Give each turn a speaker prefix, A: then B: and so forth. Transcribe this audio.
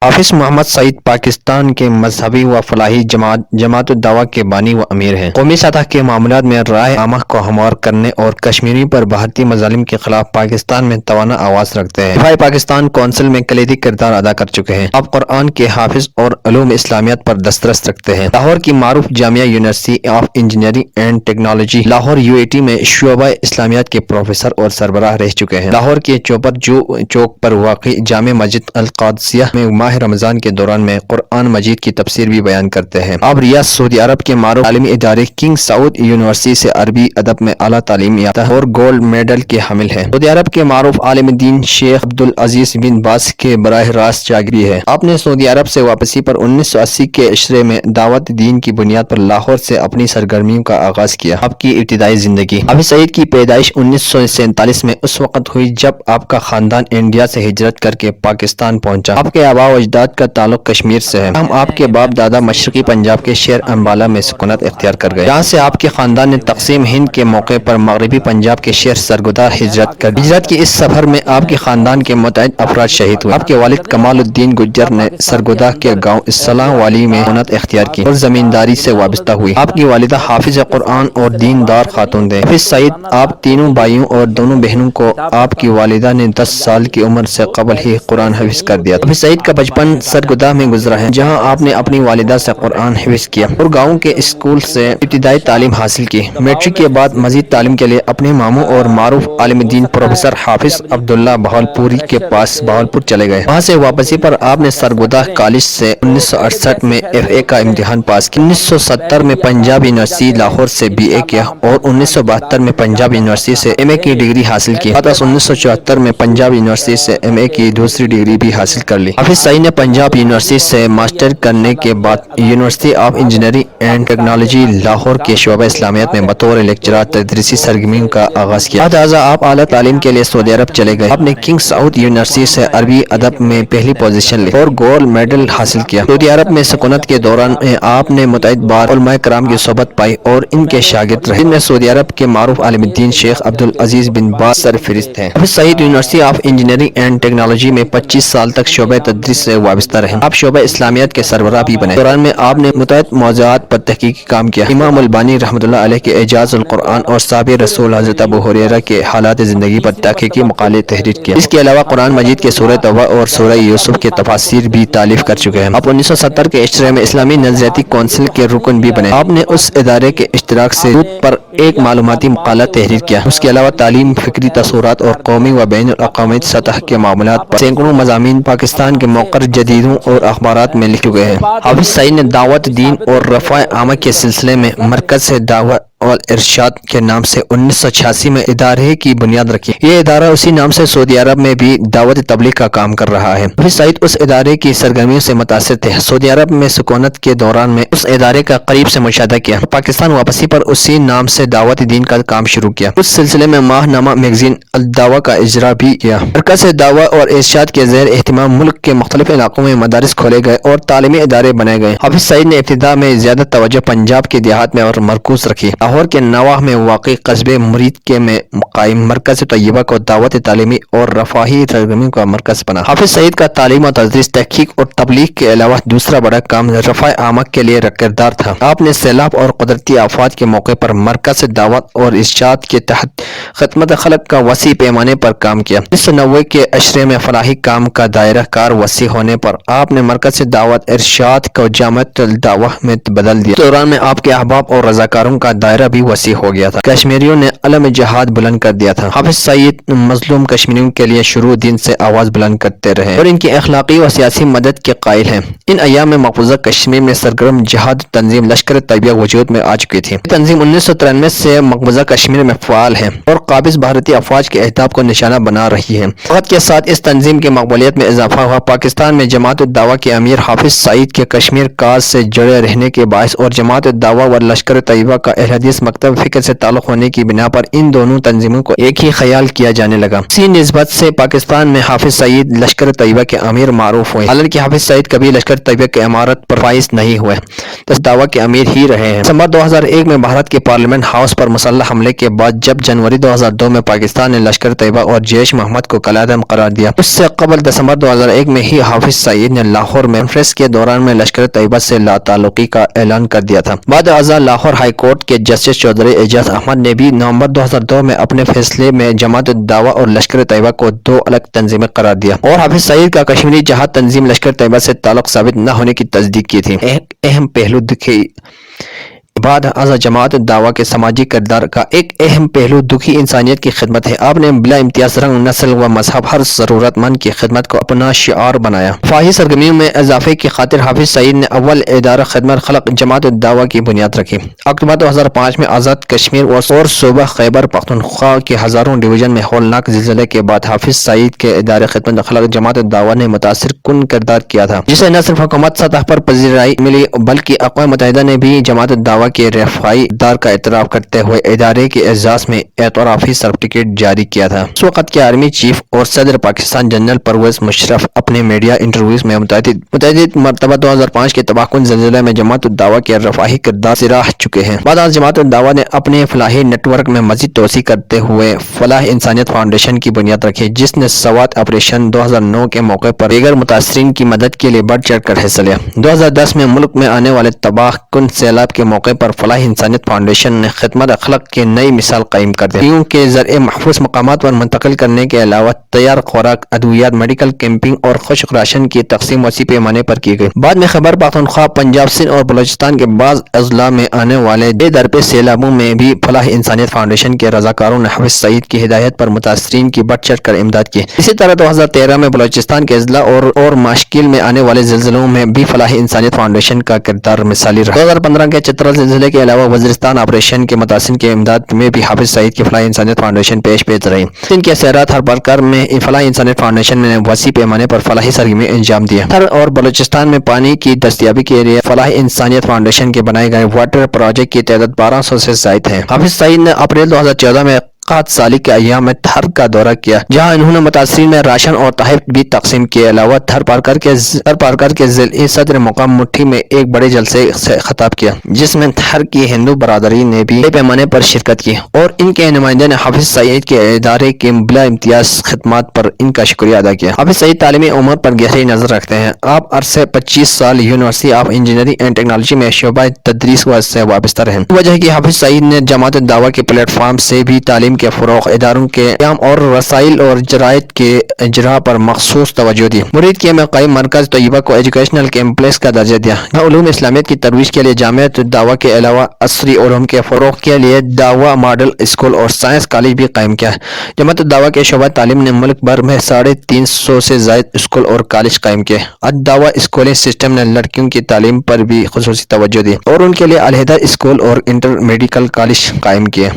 A: حافظ محمد سعید پاکستان کے مذہبی و فلاحی جماعت الدعوہ کے بانی و امیر ہیں۔ قومی سطح کے معاملات میں رائے عامہ کو ہموار کرنے اور کشمیریوں پر بھارتی مظالم کے خلاف پاکستان میں توانا آواز رکھتے ہیں۔ دفاع پاکستان کونسل میں کلیدی کردار ادا کر چکے ہیں۔ اب قرآن کے حافظ اور علوم اسلامیات پر دسترس رکھتے ہیں۔ لاہور کی معروف جامعہ University of Engineering and Technology Lahore UAT میں شعبہ اسلامیات کے پروفیسر اور سربراہ رہ چکے ہیں۔ لاہور کے چوپر چوک پر واقع جامع مسجد القادسیہ میں ماہ رمضان کے دوران میں قرآن مجید کی تفسیر بھی بیان کرتے ہیں۔ آپ ریاض سعودی عرب کے معروف تعلیمی ادارے کنگ سعود یونیورسٹی سے عربی ادب میں اعلیٰ تعلیم یافتہ اور گولڈ میڈل کے حامل ہیں۔ سعودی عرب کے معروف عالم دین شیخ عبدالعزیز بن باز کے براہ راست شاگردی ہے۔ آپ نے سعودی عرب سے واپسی پر 1980 کے عشرے میں دعوت دین کی بنیاد پر لاہور سے اپنی سرگرمیوں کا آغاز کیا۔ آپ کی ابتدائی زندگی۔ حافظ سعید کی پیدائش 1947 میں اس وقت ہوئی جب آپ کا خاندان انڈیا سے ہجرت کر کے پاکستان پہنچا۔ آپ کے آباء و اجداد کا تعلق کشمیر سے ہے۔ ہم آپ کے باپ دادا مشرقی پنجاب کے شہر امبالہ میں سکونت اختیار کر گئے، جہاں سے آپ کے خاندان نے تقسیم ہند کے موقع پر مغربی پنجاب کے شہر سرگودہ ہجرت کر دی۔ ہجرت کے اس سفر میں آپ کے خاندان کے متعدد افراد شہید ہوئے۔ آپ کے والد کمال الدین گجر نے سرگودہ کے گاؤں اصلاح والی میں سکونت اختیار کی اور زمینداری سے وابستہ ہوئی۔ آپ کی والدہ حافظ قرآن اور دیندار خاتون تھے۔ حافظ سعید آپ تینوں بھائیوں اور دونوں بہنوں کو آپ کی والدہ نے 10 سال کی عمر سے قبل ہی قرآن حفظ کر دیا۔ حافظ سعید کا بچپن سرگودہ میں گزرا ہے، جہاں آپ نے اپنی والدہ سے قرآن حفظ کیا اور گاؤں کے اسکول سے ابتدائی تعلیم حاصل کی۔ میٹرک کے بعد مزید تعلیم کے لیے اپنے ماموں اور معروف عالم دین پروفیسر حافظ عبداللہ بہاولپوری کے پاس بہاولپور چلے گئے۔ وہاں سے واپسی پر آپ نے سرگودہ کالج سے 1968 میں FA کا امتحان پاس کیا۔ 1970 میں پنجاب یونیورسٹی لاہور سے BA کیا اور 1972 میں پنجاب یونیورسٹی سے MA کی ڈگری حاصل کی۔ 1974 میں پنجاب یونیورسٹی سے MA کی دوسری ڈگری بھی حاصل کر لی۔ حافظ سعید نے پنجاب یونیورسٹی سے ماسٹر کرنے کے بعد university of Engineering and Technology Lahore کے شعبہ اسلامیات میں بطور لیکچرر تدریسی سرگرمیوں کا آغاز کیا۔ آپ اعلیٰ تعلیم کے لیے سعودی عرب چلے گئے۔ آپ نے کنگ سعود یونیورسٹی سے عربی ادب میں پہلی پوزیشن لی اور گولڈ میڈل حاصل کیا۔ سعودی عرب میں سکونت کے دوران آپ نے متعدد بار علماء کرام کی صحبت پائی اور ان کے شاگرد رہے، جن میں سعودی عرب کے معروف عالم دین شیخ عبدالعزیز بن باز سرفہرست ہیں۔ Hafiz Saeed University of Engineering and Technology میں 25 سال تک شعبہ تدریس سے وابستہ رہے۔ آپ شعبہ اسلامیات کے سربراہ بھی بنے۔ دوران میں آپ نے متعدد موضوعات پر تحقیقی کام کیا۔ امام البانی رحمۃ اللہ علیہ کے اعجاز القرآن اور صحابہ رسول حضرت ابو ہریرہ کے حالات زندگی پر تحقیقی مقالے تحریر کیا۔ اس کے علاوہ قرآن مجید کے سورہ توبہ اور سورہ یوسف کے تفاسیر بھی تالیف کر چکے ہیں۔ آپ 1970 کے عشرے میں اسلامی نظریاتی کونسل کے رکن بھی بنے۔ آپ نے اس ادارے کے اشتراک سے سود پر ایک معلوماتی مقالہ تحریر کیا۔ اس کے علاوہ تعلیم، فکری تصورات اور قومی و بین الاقوامی سطح کے معاملات پر سینکڑوں مضامین پاکستان کے موقر جریدوں اور اخبارات میں لکھ چکے ہیں۔ حافظ سعید نے دعوت دین اور رفع عامہ کے سلسلے میں مرکز دعوت والارشاد کے نام سے 1986 میں ادارے کی بنیاد رکھی۔ یہ ادارہ اسی نام سے سعودی عرب میں بھی دعوت تبلیغ کا کام کر رہا ہے۔ حافظ سعید اس ادارے کی سرگرمیوں سے متاثر تھے۔ سعودی عرب میں سکونت کے دوران میں اس ادارے کا قریب سے مشاہدہ کیا۔ پاکستان واپسی پر اسی نام سے دعوت دین کا کام شروع کیا۔ اس سلسلے میں ماہ نامہ میگزین الدعوہ کا اجرا بھی کیا۔ مرکز دعوت اور ارشاد کے زیر اہتمام ملک کے مختلف علاقوں میں مدارس کھولے گئے اور تعلیمی ادارے بنائے گئے۔ حافظ سعید نے ابتدا میں زیادہ توجہ پنجاب کے دیہات میں اور مرکوز رکھی۔ لاہور کے نواح میں واقع قصبے مرید کے میں قائم مرکز طیبہ کو دعوت تعلیمی اور رفاہی سرگرمیوں کا مرکز بنا۔ حافظ سعید کا تعلیم و تدریس، تحقیق اور تبلیغ کے علاوہ دوسرا بڑا کام رفع عامہ کے لیے کردار تھا۔ آپ نے سیلاب اور قدرتی آفات کے موقع پر مرکز دعوت اور ارشاد کے تحت خدمت خلق کا وسیع پیمانے پر کام کیا۔ 1990 کے عشرے میں فلاحی کام کا دائرہ کار وسیع ہونے پر آپ نے مرکز دعوت ارشاد کو جامعۃ الدعوہ میں بدل دیا۔ اس دوران میں آپ کے احباب اور رضاکاروں کا دائرہ بھی وسیع ہو گیا تھا۔ کشمیریوں نے علم جہاد بلند کر دیا تھا۔ حافظ سعید مظلوم کشمیریوں کے لیے شروع دن سے آواز بلند کرتے رہے اور ان کی اخلاقی و سیاسی مدد کے قائل ہیں۔ ان ایام میں مقبوضہ کشمیر میں سرگرم جہاد تنظیم لشکر طیبہ وجود میں آ چکی تھی۔ یہ تنظیم 1993 سے مقبوضہ کشمیر میں فعال ہے اور قابض بھارتی افواج کے اہداف کو نشانہ بنا رہی ہے۔ وقت کے ساتھ اس تنظیم کی مقبولیت میں اضافہ ہوا۔ پاکستان میں جماعت الدعوہ کے امیر حافظ سعید کے کشمیر کاز سے جڑے رہنے کے باعث اور جماعت الدعوہ و لشکر طیبہ کا اتحادی حدیث مکتب فکر سے تعلق ہونے کی بنا پر ان دونوں تنظیموں کو ایک ہی خیال کیا جانے لگا۔ اسی نسبت سے پاکستان میں حافظ سعید لشکر طیبہ کے امیر معروف ہوئے، حالانکہ حافظ سعید کبھی لشکر طیبہ کی امارت پر فائز نہیں ہوئے، بس دعویٰ کے امیر ہی رہے ہیں۔ دسمبر 2001 میں بھارت کے پارلیمنٹ ہاؤس پر مسلح حملے کے بعد جب جنوری 2002 میں پاکستان نے لشکر طیبہ اور جیش محمد کو کالعدم قرار دیا، اس سے قبل دسمبر 2001 میں ہی حافظ سعید نے لاہور میں کانفرنس کے دوران میں لشکر طیبہ سے لا تعلقی کا اعلان کر دیا تھا۔ بعد ازاں لاہور ہائی کورٹ کے جسٹس چودھری اعجاز احمد نے بھی نومبر 2002 میں اپنے فیصلے میں جماعت الدعوہ اور لشکر طیبہ کو دو الگ تنظیمیں قرار دیا اور حافظ سعید کا کشمیری جہاد تنظیم لشکر طیبہ سے تعلق ثابت نہ ہونے کی تصدیق کی تھی۔ ایک اہم پہلو بعد ازاں جماعت الدعوہ کے سماجی کردار کا ایک اہم پہلو دکھی انسانیت کی خدمت ہے۔ آپ نے بلا امتیاز رنگ، نسل و مذہب ہر ضرورت مند کی خدمت کو اپنا شعار بنایا۔ فلاحی سرگرمیوں میں اضافے کی خاطر حافظ سعید نے اول ادارہ خدمت خلق جماعت الدعوہ کی بنیاد رکھی۔ اکتوبر 2005 میں آزاد کشمیر اور صوبہ خیبر پختونخوا کے ہزاروں ڈویژن میں ہولناک زلزلے کے بعد حافظ سعید کے ادارہ خدمت خلق جماعت الدعوہ نے متاثر کن کردار کیا تھا، جسے نہ صرف حکومت سطح پر پذیرائی ملی بلکہ اقوام متحدہ نے بھی جماعت الدعوہ کے رفاعی اقدار کا اعتراف کرتے ہوئے ادارے کے اعزاز میں اعترافی سرٹیفکیٹ جاری کیا تھا۔ اس وقت کے آرمی چیف اور صدر پاکستان جنرل پرویز مشرف اپنے میڈیا انٹرویوز میں متعدد مرتبہ 2005 کے تباہ کن زلزلے میں جماعت الدعوہ کے رفاعی کردار سراہ چکے ہیں۔ بعد از جماعت الدعوہ نے اپنے فلاحی نیٹ ورک میں مزید توسیع کرتے ہوئے فلاح انسانیت فاؤنڈیشن کی بنیاد رکھی، جس نے سوات آپریشن 2009 کے موقع پر دیگر متاثرین کی مدد کے لیے بڑھ چڑھ کر حصہ لیا۔ 2010 میں ملک میں آنے والے تباہ کن سیلاب کے موقع پر فلاح انسانیت فاؤنڈیشن نے خدمت اخلاق کی نئی مثال قائم کر دی، کیونکہ زرعی محفوظ مقامات پر منتقل کرنے کے علاوہ تیار خوراک، ادویات، میڈیکل کیمپنگ اور خشک راشن کی تقسیم وسیع پیمانے پر کی گئی۔ بعد میں خیبر پختونخوا، پنجاب، سندھ اور بلوچستان کے بعض اضلاع میں آنے والے بے درپے سیلابوں میں بھی فلاح انسانیت فاؤنڈیشن کے رضاکاروں نے حافظ سعید کی ہدایت پر متاثرین کی بڑھ چڑھ کر امداد کی۔ اسی طرح 2013 میں بلوچستان کے اضلاع اور ماشکل میں آنے والے زلزلوں میں بھی فلاح انسانیت فاؤنڈیشن کا کردار مثالی رہا۔ 2015 کے چترال زلزلے کے علاوہ وزیرستان آپریشن کے متاثرین کی امداد میں بھی حافظ سعید کی فلاح انسانیت فاؤنڈیشن پیش رہی۔ سندھ کے سیرات ہرپرکر میں فلاح انسانیت فاؤنڈیشن نے وسیع پیمانے پر فلاحی سرگرمی انجام دیا۔ اور بلوچستان میں پانی کی دستیابی کے لیے فلاح انسانیت فاؤنڈیشن کے بنائے گئے واٹر پروجیکٹ کی تعداد 1200 سے زائد ہے۔ حافظ سعید نے اپریل 2014 میں قحط سالی کے ایام میں تھر کا دورہ کیا، جہاں انہوں نے متاثرین میں راشن اور تحائف بھی تقسیم کیے۔ علاوہ تھر پارکر کے ضلعی صدر مقام مٹھی میں ایک بڑے جلسے سے خطاب کیا، جس میں تھر کی ہندو برادری نے بھی بڑے پیمانے پر شرکت کی اور ان کے نمائندے نے حافظ سعید کے ادارے کے بلا امتیاز خدمات پر ان کا شکریہ ادا کیا۔ حافظ سعید تعلیمی امور پر گہری نظر رکھتے ہیں۔ آپ عرصے 25 سال university of Engineering and Technology میں شعبہ تدریس سے وابستہ رہے۔ وجہ ہے کہ حافظ سعید نے جماعت الدعوہ کے پلیٹ فارم سے بھی تعلیم کے فروغ، اداروں کے قیام اور رسائل اور جرائد کے اجراء پر مخصوص توجہ دی۔ مریدکیہ میں قائم مرکز طیبہ کو ایجوکیشنل کیمپس کا درجہ دیا۔ علوم اسلامیت کی ترویج کے لیے جامعۃ الدعوہ کے علاوہ عصری علوم کے فروغ کے لیے دعوہ ماڈل اسکول اور سائنس کالج بھی قائم کیا۔ جماعت الدعوہ کے شعبہ تعلیم نے ملک بھر میں 350 سے زائد اسکول اور کالج قائم کیے۔ الدعوہ اسکولنگ سسٹم نے لڑکیوں کی تعلیم پر بھی خصوصی توجہ دی اور ان کے لیے علیحدہ اسکول اور انٹر میڈیکل کالج قائم کیے۔